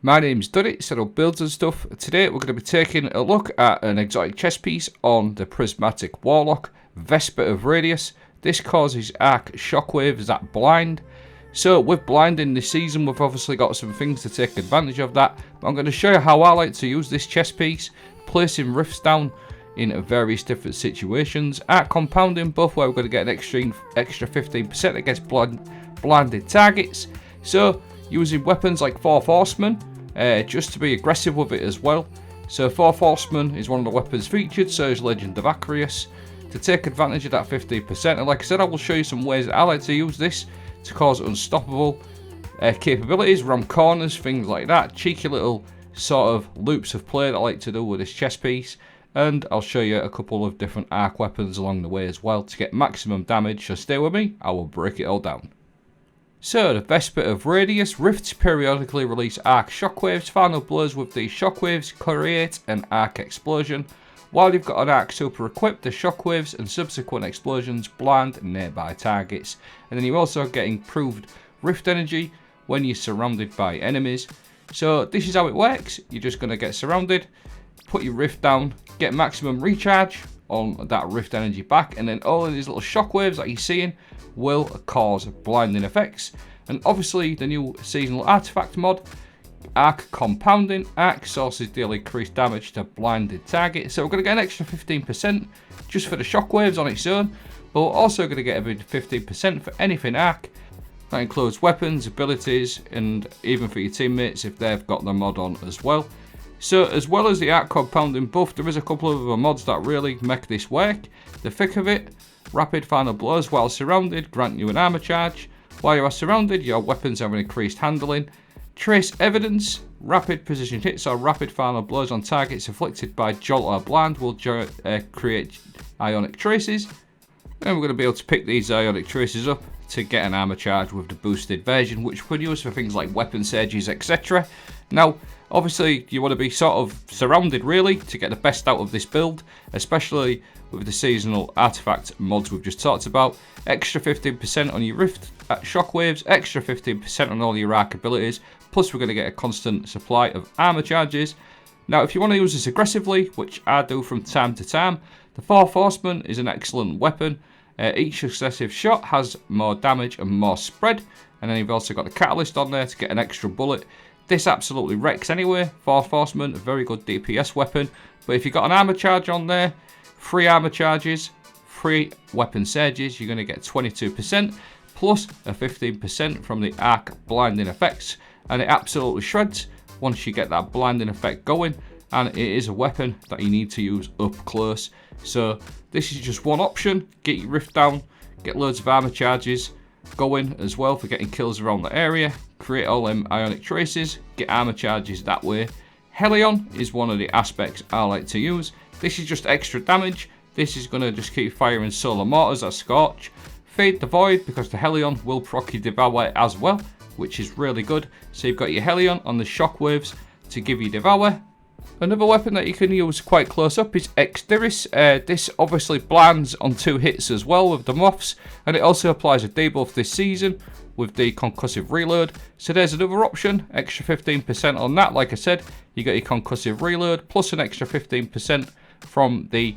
My name's Duddy, set up builds and stuff. Today we're going to be taking a look at an exotic chess piece on the Prismatic Warlock, Vesper of Radius. This causes arc shockwaves that blind. So with blinding this season, we've obviously got some things to take advantage of that. But I'm going to show you how I like to use this chess piece, placing rifts down in various different situations. Arc compounding buff, where we're going to get an extra 15% against blinded targets. So using weapons like Fourth Horseman, just to be aggressive with it as well. So Fourth Horseman is one of the weapons featured, so is Legend of Arius, to take advantage of that 15%. And like I said, I will show you some ways that I like to use this to cause unstoppable capabilities, ram corners, things like that. Cheeky little sort of loops of play that I like to do with this chess piece. And I'll show you a couple of different arc weapons along the way as well to get maximum damage. So stay with me, I will break it all down. So, the Vesper of Radius, rifts periodically release arc shockwaves. Final blows with these shockwaves create an arc explosion. While you've got an arc super equipped, the shockwaves and subsequent explosions blind nearby targets. And then you also get improved rift energy when you're surrounded by enemies. So this is how it works. You're just going to get surrounded, put your rift down, get maximum recharge on that rift energy back, and then all of these little shockwaves that you're seeing will cause blinding effects. And obviously the new seasonal artifact mod, arc compounding, arc sources deal increased damage to blinded targets. So we're going to get an extra 15% just for the shockwaves on its own, but we're also going to get a bit 15% for anything arc. That includes weapons, abilities, and even for your teammates if they've got the mod on as well. So as well as the arc compounding buff, there is a couple of other mods that really make this work. The thick of it, rapid final blows while surrounded grant you an armor charge. While you are surrounded, your weapons have an increased handling. Trace evidence, rapid precision hits or rapid final blows on targets afflicted by jolt or blind will create ionic traces. And we're going to be able to pick these ionic traces up to get an armor charge with the boosted version, which we can use for things like weapon surges, etc. Now, obviously, you want to be sort of surrounded really to get the best out of this build, especially with the seasonal artifact mods we've just talked about. Extra 15% on your rift shockwaves, extra 15% on all your arc abilities, plus we're going to get a constant supply of armor charges. Now, if you want to use this aggressively, which I do from time to time, the Fourth Horseman is an excellent weapon. Each successive shot has more damage and more spread, and then you've also got the Catalyst on there to get an extra bullet. This absolutely wrecks anyway. Fourth Horseman, a very good DPS weapon, but if you've got an armor charge on there, 3 armor charges, 3 weapon surges, you're going to get 22%, plus a 15% from the arc blinding effects, and it absolutely shreds once you get that blinding effect going, and it is a weapon that you need to use up close. So this is just one option. Get your rift down, get loads of armor charges going as well for getting kills around the area, create all them ionic traces, get armor charges that way. Helon is one of the aspects I like to use. This is just extra damage. This is going to just keep firing solar mortars as Scorch. Fade the Void, because the Helon will proc your Devour as well, which is really good. So you've got your Helon on the shockwaves to give you Devour. Another weapon that you can use quite close up is Exdiris. This obviously blinds on 2 hits as well with the Moths, and it also applies a debuff this season with the concussive reload. So there's another option, extra 15% on that. Like I said, you get your concussive reload plus an extra 15% from the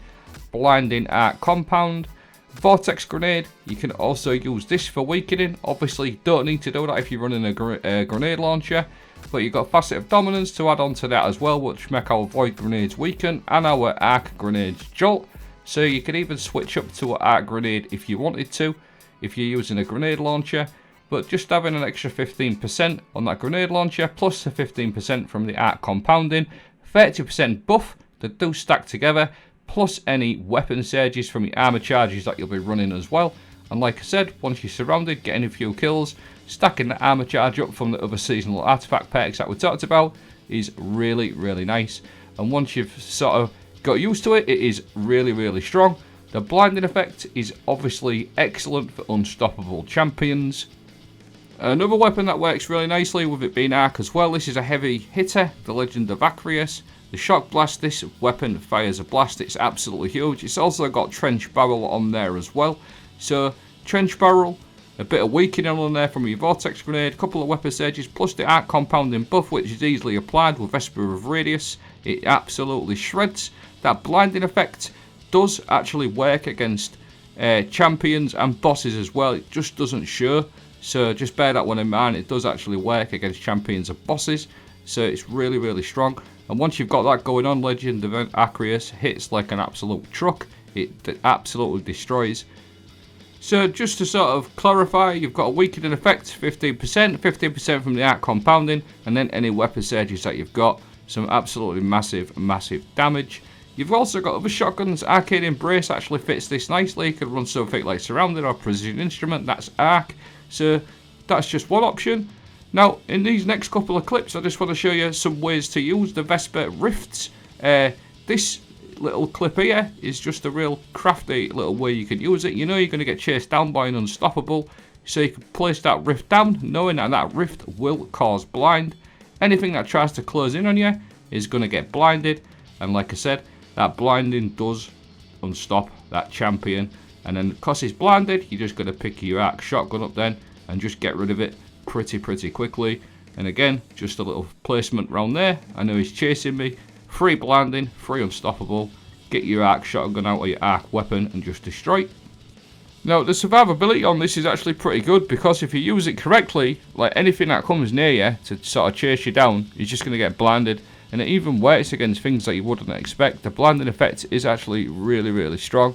blinding arc compound. Vortex grenade, you can also use this for weakening. Obviously don't need to do that if you're running a grenade launcher, but you've got facet of dominance to add on to that as well, which make our void grenades weaken and our arc grenades jolt. So you can even switch up to an arc grenade if you wanted to, if you're using a grenade launcher. But just having an extra 15% on that grenade launcher, plus the 15% from the arc compounding, 30% buff that do stack together, plus any weapon surges from your armor charges that you'll be running as well. And like I said, once you're surrounded, getting a few kills, stacking the armor charge up from the other seasonal artifact perks that we talked about is really, really nice. And once you've sort of got used to it, it is really, really strong. The blinding effect is obviously excellent for unstoppable champions. Another weapon that works really nicely with it being arc as well, this is a heavy hitter, the Legend of Arius. The Shock Blast, this weapon fires a blast, it's absolutely huge. It's also got Trench Barrel on there as well. So Trench Barrel a bit of weakening on there from your Vortex Grenade, a couple of weapon surges, plus the arc compounding buff, which is easily applied with Vesper of Radius. It absolutely shreds. That blinding effect does actually work against champions and bosses as well. It just doesn't show, so just bear that one in mind. It does actually work against champions and bosses, so it's really, really strong. And once you've got that going on, Legend of Arius hits like an absolute truck. It absolutely destroys. So just to sort of clarify, you've got a weakening effect, 15% from the arc compounding, and then any weapon surges that you've got, some absolutely massive damage. You've also got other shotguns. Arcane Embrace actually fits this nicely. You could run something like Surrounded or Precision Instrument, that's arc. So that's just one option. Now, in these next couple of clips, I just want to show you some ways to use the Vesper Rifts. This little clip here is just a real crafty little way you can use it. You know you're going to get chased down by an unstoppable, so you can place that rift down, knowing that that rift will cause blind. Anything that tries to close in on you is going to get blinded, and like I said, that blinding does unstop that champion. And then because he's blinded, you're just going to pick your arc shotgun up then and just get rid of it pretty quickly. And again, just a little placement around there. I know he's chasing me. Free blinding, free unstoppable. Get your arc shotgun out or your arc weapon and just destroy it. Now, the survivability on this is actually pretty good, because if you use it correctly, like anything that comes near you to sort of chase you down, you're just going to get blinded. And it even works against things that you wouldn't expect. The blinding effect is actually really strong.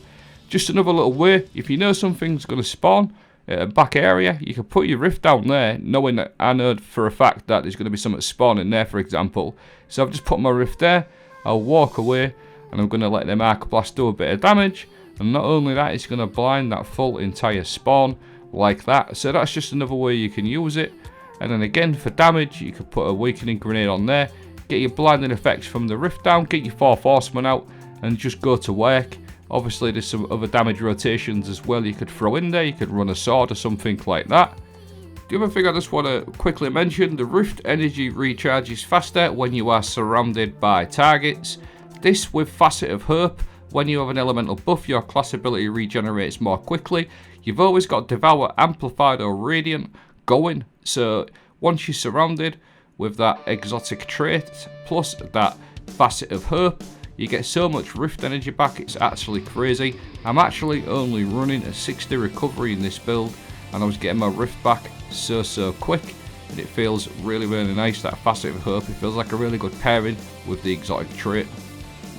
Just another little way, if you know something's going to spawn at a back area, you can put your rift down there, knowing that I know for a fact that there's going to be something spawning there, for example. So I've just put my rift there, I'll walk away, and I'm going to let them arc blast do a bit of damage. And not only that, it's going to blind that full entire spawn like that. So that's just another way you can use it. And then again, for damage, you could put a weakening grenade on there, get your blinding effects from the rift down, get your 4 horsemen out, and just go to work. Obviously, there's some other damage rotations as well you could throw in there. You could run a sword or something like that. The other thing I just want to quickly mention, the Rift energy recharges faster when you are surrounded by targets. This with Facet of Hope. When you have an elemental buff, your class ability regenerates more quickly. You've always got Devour, Amplified or Radiant going. So once you're surrounded with that exotic trait, plus that Facet of Hope, you get so much Rift energy back, it's actually crazy. I'm actually only running a 60 recovery in this build, and I was getting my Rift back so quick. And it feels really nice, that Facet of Hope. It feels like a really good pairing with the exotic trait.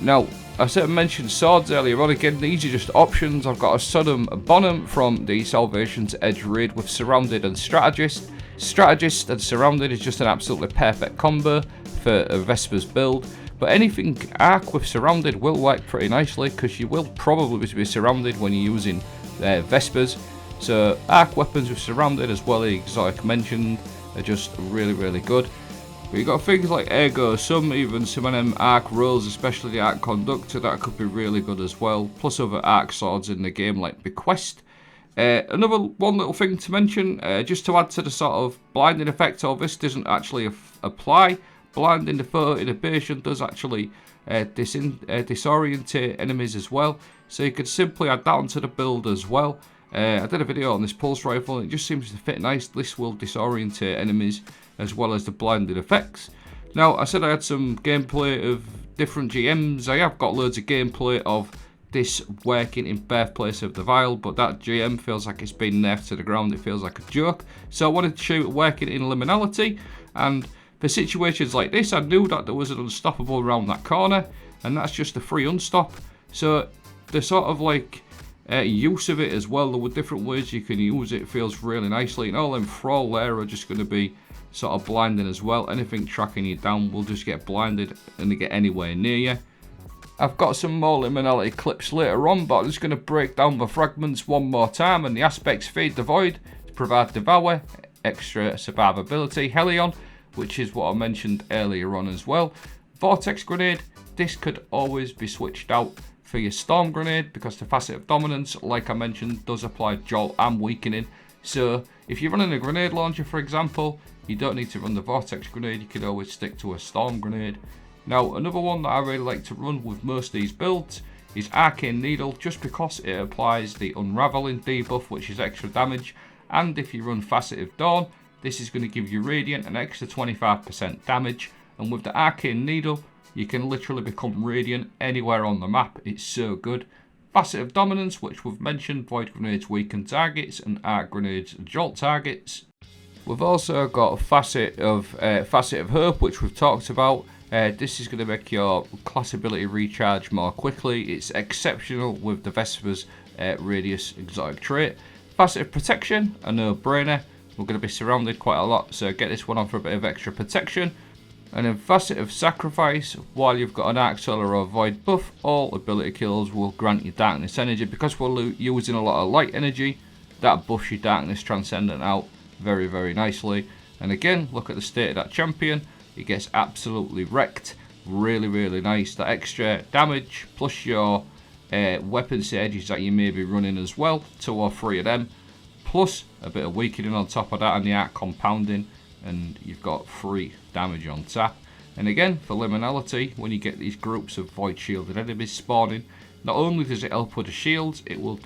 Now, I sort of mentioned swords earlier on. Again, these are just options. I've got a Sodom Bonham from the Salvation's Edge raid with Surrounded and Strategist. Strategist and Surrounded is just an absolutely perfect combo for a Vesper's build. But anything arc with Surrounded will work pretty nicely, because you will probably be surrounded when you're using Vespers. So arc weapons with Surrounded, as well as exotic mentioned, are just really good. But you've got things like Ergo, even some of them arc rolls, especially the arc conductor, that could be really good as well. Plus other arc swords in the game like Bequest. Another one little thing to mention, just to add to the sort of blinding effect, all this doesn't actually apply. Blinding the photo inhibition does actually disorientate enemies as well. So you could simply add that onto the build as well. I did a video on this pulse rifle, and it just seems to fit nice. This will disorientate enemies as well as the blinding effects. Now, I said I had some gameplay of different GMs. I have got loads of gameplay of this working in Birthplace of the Vile, but that GM feels like it's been nerfed to the ground. It feels like a joke. So I wanted to show it working in Liminality, and for situations like this, I knew that there was an unstoppable around that corner, and that's just a free unstop. So the sort of like use of it as well, there were different ways you can use it. It feels really nicely, and all them thrall there are just going to be sort of blinding as well. Anything tracking you down will just get blinded and they get anywhere near you. I've got some more Liminality clips later on, but I'm just going to break down the fragments one more time. And the aspects: Feed the Void to provide Devour, extra survivability; Helon, which is what I mentioned earlier on as well; Vortex Grenade, this could always be switched out for your Storm Grenade, because the Facet of Dominance, like I mentioned, does apply Jolt and Weakening. So if you're running a grenade launcher, for example, you don't need to run the Vortex Grenade, you could always stick to a Storm Grenade. Now, another one that I really like to run with most of these builds is Arcane Needle, just because it applies the Unraveling debuff, which is extra damage, And if you run Faceted Dawn, this is going to give you Radiant an extra 25% damage. And with the Arcane Needle, you can literally become Radiant anywhere on the map. It's so good. Facet of Dominance, which we've mentioned, Void Grenades weaken targets and Arc Grenades jolt targets. We've also got a Facet of Hope, which we've talked about. This is going to make your class ability recharge more quickly. It's exceptional with the Vesper's Radius exotic trait. Facet of Protection, a no-brainer. We're going to be surrounded quite a lot, so get this one on for a bit of extra protection. And then Facet of Sacrifice, while you've got an Arc Solar or Void buff, all ability kills will grant you Darkness energy. Because we're using a lot of light energy, that buffs your Darkness Transcendent out very, very nicely. And again, look at the state of that champion. It gets absolutely wrecked. Really, really nice. That extra damage, plus your weapon sages that you may be running as well, 2 or 3 of them, plus a bit of weakening on top of that and the Arc Compounding. And you've got 3 damage on tap. And again, for liminality, when you get these groups of void shielded enemies spawning, not only does it help with the shields, it will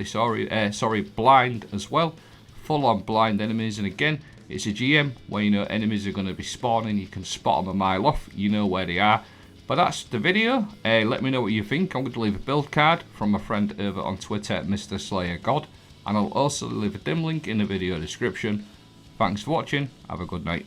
blind as well. Full on blind enemies. And again, it's a GM where you know enemies are going to be spawning. You can spot them a mile off. You know where they are. But that's the video. Let me know what you think. I'm going to leave a build card from my friend over on Twitter, Mr. Slayer God. And I'll also leave a dim link in the video description. Thanks for watching. Have a good night.